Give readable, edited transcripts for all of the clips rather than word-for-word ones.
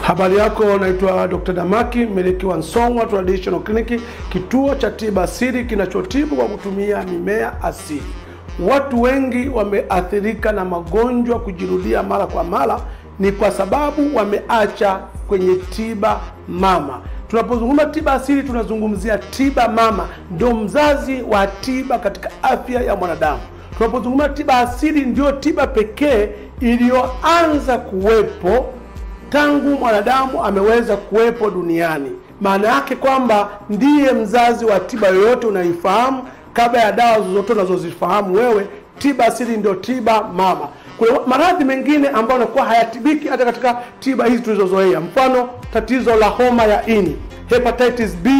Habari yako, naitwa Dr. Damaki, mmiliki wa Song'wa Traditional Clinic, kituo cha tiba asili kinachotibu kwa kutumia mimea asili. Watu wengi wameathirika na magonjwa kujirudia mara kwa mara, ni kwa sababu wameacha kwenye tiba mama. Tunapozungumza tiba asili tunazungumzia tiba mama, ndio mzazi wa tiba katika afya ya mwanadamu. Tunapozungumza tiba asili ndio tiba pekee iliyoanza kuwepo tangu mwanadamu ameweza kuwepo duniani. Maana yake kwamba ndiye mzazi wa tiba yoyote unaifahamu. Kabla ya dawa zozote unazozifahamu wewe, tiba asili ndio tiba mama. Kuna maradhi mengine ambayo yanakuwa hayatibiki hata katika tiba hizi tulizozoea. Mfano, tatizo la homa ya ini, hepatitis B,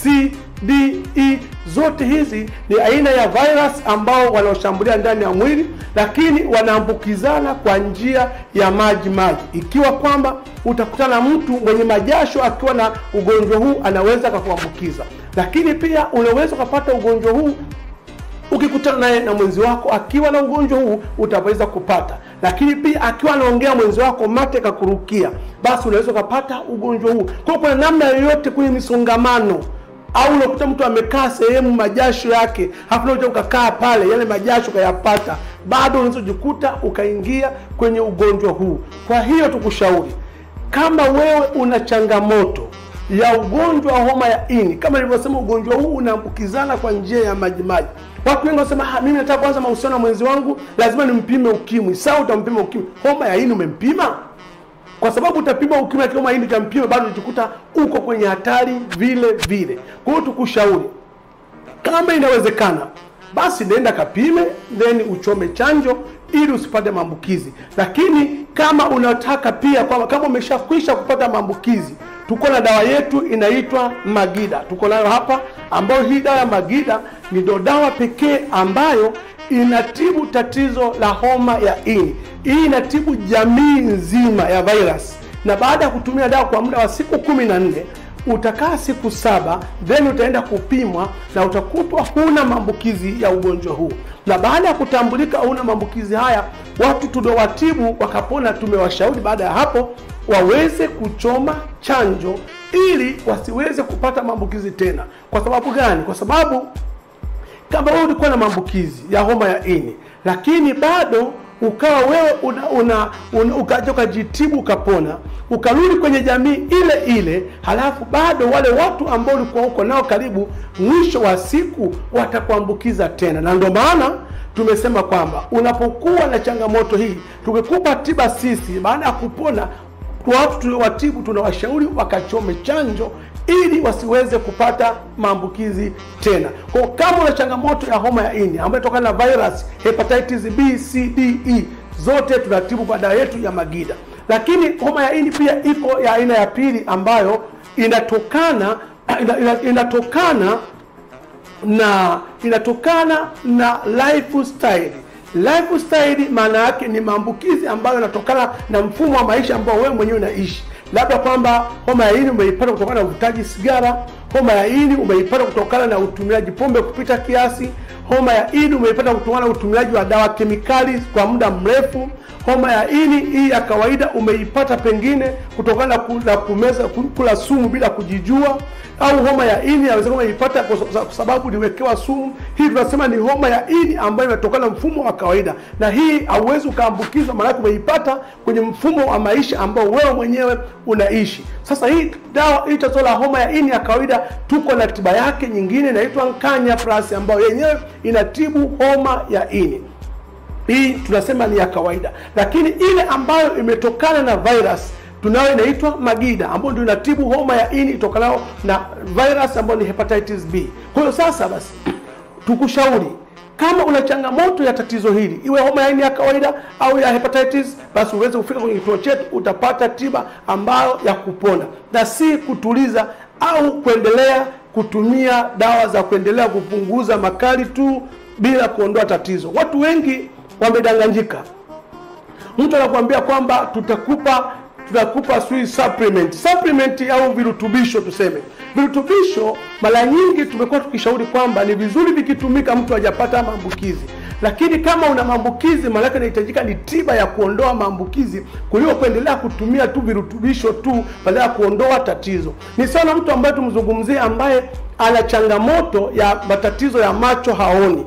C, D, E, zote hizi ni aina ya virus ambao wanaoshambulia ndani ya mwili, lakini wanaambukizana kwa njia ya maji. Ikiwa kwamba utakutana mtu mwenye majasho akiwa na ugonjwa huu, anaweza kukuambukiza. Lakini pia unaweza kupata ugonjwa huu ukikutana naye na mwenzi wako akiwa na ugonjwa huu, utaweza kupata. Lakini pia akiwa anaongea mwenzi wako mate kakurukia, basi unaweza kupata ugonjwa huu. Kwa kuna namna yoyote kwenye misongamano, au unakuta mtu amekaa sehemu majasho yake, halafu unataka ukakaa pale, yale majasho kayapata, bado unaweza kujikuta ukaingia kwenye ugonjwa huu. Kwa hiyo tukushauri, kama wewe una changamoto ya ugonjwa wa homa ya ini, kama nilivyosema, ugonjwa huu unaambukizana kwa njia ya maji. Watu wengi wanasema, mimi nataka kuanza mahusiano na mwenzi wangu, lazima nimpime ukimwi. Sawa, utampima ukimwi. Homa ya ini umempima? Kwa sababu utapima ukimwi na homa ya ini utampima, bado utakuta uko kwenye hatari vile vile. Kwa hiyo tukushauri, kama inawezekana, basi nenda kapime, then uchome chanjo ili usipate maambukizi. Lakini kama unataka pia, kama umeshakwisha kupata maambukizi, tuko na dawa yetu inaitwa Magida. Tuko nayo hapa, ambayo hii dawa ya Magida ndio dawa pekee ambayo inatibu tatizo la homa ya ini. Hii inatibu jamii nzima ya virus. Na baada ya kutumia dawa kwa muda wa siku 14, utakaa siku 7, then utaenda kupimwa na utakutwa huna maambukizi ya ugonjwa huu. Na baada ya kutambulika huna maambukizi haya, watu tuliowatibu wakapona, tumewashauri baada ya hapo waweze kuchoma chanjo ili wasiweze kupata maambukizi tena. Kwa sababu gani? Kwa sababu kama wewe ulikuwa na maambukizi ya homa ya ini, lakini bado ukawa wewe ukaja ukajitibu ukapona, ukarudi kwenye jamii ile ile, halafu bado wale watu ambao ulikuwa uko nao karibu, mwisho wa siku watakuambukiza tena. Na ndio maana tumesema kwamba unapokuwa na changamoto hii, tukikupa tiba sisi, baada ya kupona, watu tuliowatibu tunawashauri wakachome chanjo ili wasiweze kupata maambukizi tena. Kwa kama una changamoto ya homa ya ini ambayo inatokana na virus, hepatitis B, C, D, E, zote tunatibu kwa dawa yetu ya Magida. Lakini homa ya ini pia iko ya aina ya pili ambayo inatokana na lifestyle. Lifestyle maana yake ni maambukizi ambayo yanatokana na mfumo wa maisha ambao wewe mwenyewe unaishi. Labda kwamba homa ya ini umeipata kutokana na uvutaji sigara, homa ya ini umeipata kutokana na utumiaji pombe kupita kiasi, homa ya ini umeipata kutokana na utumiaji wa dawa kemikali kwa muda mrefu, homa ya ini hii ya kawaida umeipata pengine kutokana na kumeza kula sumu bila kujijua, au homa ya ini inaweza kuipata kwa sababu uliwekewa sumu. Hii tunasema ni homa ya ini ambayo inatokana na mfumo wa kawaida, na hii hauwezi ukaambukizwa, maana umeipata kwenye mfumo wa maisha ambao wewe mwenyewe unaishi. Sasa hii dawa hii tatizo la homa ya ini ya kawaida, tuko na tiba yake nyingine inaitwa Nkanya Plus ambayo yenyewe inatibu homa ya ini. Hii tunasema ni ya kawaida. Lakini ile ambayo imetokana na virus, tunayo inaitwa Magida ambayo ndio inatibu homa ya ini itokanayo na virus ambayo ni hepatitis B. Kwa hiyo sasa basi tukushauri, kama una changamoto ya tatizo hili, iwe homa ya ini ya kawaida au ya hepatitis, basi uweze kufika kwenye kituo chetu, utapata tiba ambayo ya kupona na si kutuliza au kuendelea kutumia dawa za kuendelea kupunguza makali tu bila kuondoa tatizo. Watu wengi wamedanganyika. Mtu anakuambia kwamba tutakupa supplement au virutubisho. Tuseme virutubisho, mara nyingi tumekuwa tukishauri kwamba ni vizuri vikitumika mtu hajapata maambukizi, Lakini kama una maambukizi, maana yake inahitajika ni tiba ya kuondoa maambukizi kuliko kuendelea kutumia tu virutubisho tu badala ya kuondoa tatizo. Ni sana mtu ambaye tumzungumzie ambaye ana changamoto ya matatizo ya macho, haoni.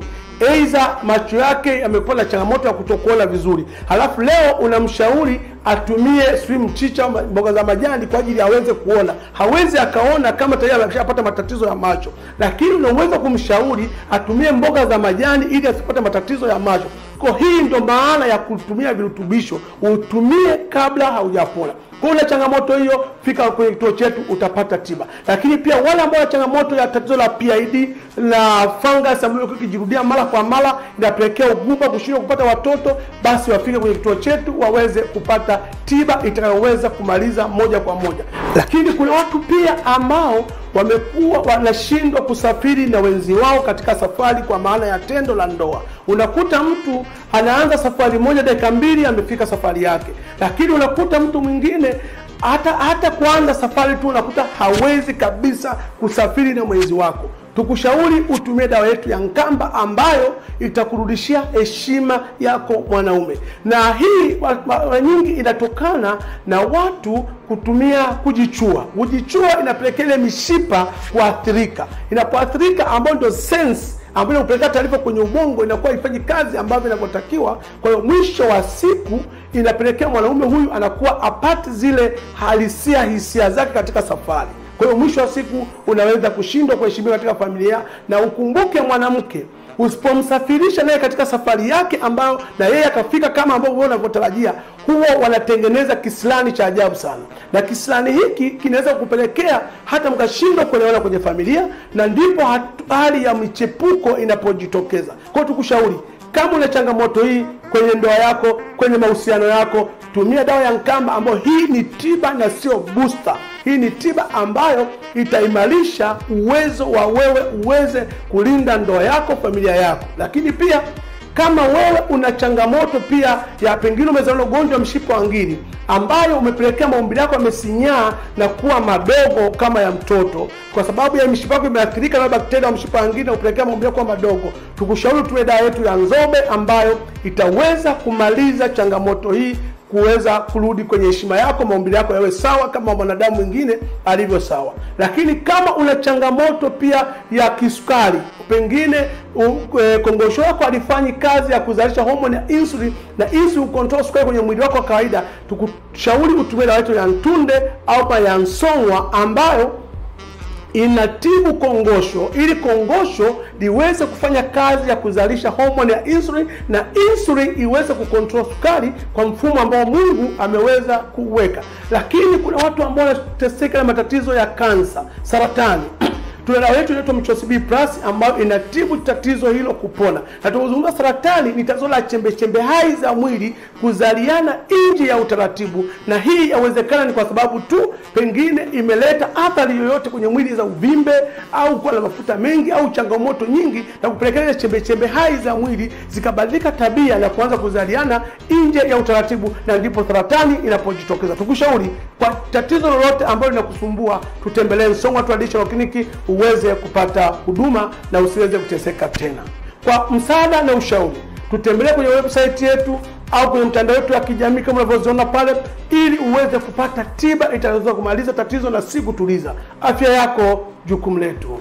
Aidha macho yake yamekuwa na changamoto ya kutokuona vizuri. Halafu leo unamshauri atumie mchicha, mboga za majani kwa ajili aweze kuona. Hawezi akaona kama tayari ameshapata matatizo ya macho. Lakini unaweza kumshauri atumie mboga za majani ili asipate matatizo ya macho. Kwa hii ndio maana ya kutumia virutubisho, utumie kabla haujapona. Kwa una changamoto hiyo, fika kwenye kituo chetu utapata tiba. Lakini pia wale ambao wana changamoto ya tatizo la PID na fungus ambayo ikijirudia mara kwa mara inapelekea ugumba, kushindwa kupata watoto, basi wafike kwenye kituo chetu waweze kupata tiba itakayoweza kumaliza moja kwa moja. Lakini kuna watu pia ambao wamekuwa wanashindwa kusafiri na wenzi wao katika safari kwa maana ya tendo la ndoa. Unakuta mtu anaanza safari moja dakika 2 amefika safari yake. Lakini unakuta mtu mwingine hata kuanza safari tu unakuta hawezi kabisa kusafiri na mwenzi wako. Tukushauri utumie dawa yetu ya Nkamba ambayo itakurudishia heshima yako mwanaume. Na hii mara nyingi inatokana na watu kutumia kujichua. Kujichua inapelekea ile mishipa kuathirika. Inapoathirika ambayo ndio sense ambayo upeleka taarifa kwenye ubongo inakuwa ifanye kazi ambavyo inavyotakiwa. Kwa hiyo mwisho wa siku inapelekea mwanaume huyu anakuwa apate zile halisia hisia zake katika safari. Kwa hiyo mwisho wa siku unaweza kushindwa kuheshimiwa katika familia. Na ukumbuke mwanamke, usipomsafirisha naye katika safari yake ambayo na yeye akafika kama ambavyo wewe unavyotarajia, huwa wanatengeneza kisilani cha ajabu sana. Na kisilani hiki kinaweza kupelekea hata mkashindwa kuelewana kwenye familia, na ndipo hali ya michepuko inapojitokeza. Kwa hiyo tukushauri, kama una changamoto hii kwenye ndoa yako, kwenye mahusiano yako, tumia dawa ya Nkamba ambayo hii ni tiba na sio booster. Hii ni tiba ambayo itaimarisha uwezo wa wewe uweze kulinda ndoa yako, familia yako. Lakini pia kama wewe una changamoto pia ya pengine umezaliwa ugonjwa mshipa wa ngiri ambayo umepelekea maumbile yako yamesinyaa na kuwa madogo kama ya mtoto, kwa sababu ya mishipa yako imeathirika na bakteria wa mshipa wa ngiri na upelekea maumbile yako madogo, tukushauri tuwe dawa yetu ya Nzobe ambayo itaweza kumaliza changamoto hii, kuweza kurudi kwenye heshima yako, maumbile yako yawe sawa kama mwanadamu mwingine alivyo sawa. Lakini kama una changamoto pia ya kisukari, pengine kongosho yako halifanyi kazi ya kuzalisha homoni ya insulin na insulin control sukari kwenye mwili wako wa kawaida, tukushauri utumie dawa yetu ya Ntunde au ya Nsongwa ambayo inatibu kongosho, ili kongosho liweze kufanya kazi ya kuzalisha homoni ya insulin na insulin iweze kucontrol sukari kwa mfumo ambao Mungu ameweza kuweka. Lakini kuna watu ambao wanateseka na matatizo ya kansa, saratani. Tuna dawa yetu inaitwa Mchosi B+ ambayo inatibu tatizo hilo kupona. Na tunazungumza saratani ni tatizo la chembe hai za mwili kuzaliana nje ya utaratibu, na hii yawezekana ni kwa sababu tu pengine imeleta athari yoyote kwenye mwili za uvimbe au kuwa na mafuta mengi au changamoto nyingi na kupelekea chembe hai za mwili zikabadilika tabia na kuanza kuzaliana nje ya utaratibu, na ndipo saratani inapojitokeza. Tukushauri kwa tatizo lolote ambalo linakusumbua, tutembelee Song'wa Traditional Clinic uweze kupata huduma na usiweze kuteseka tena. Kwa msaada na ushauri, tutembelee kwenye website yetu au kwenye mtandao wetu wa kijamii kama unavyoziona pale, ili uweze kupata tiba itakayoweza kumaliza tatizo na si kutuliza. Afya yako jukumu letu.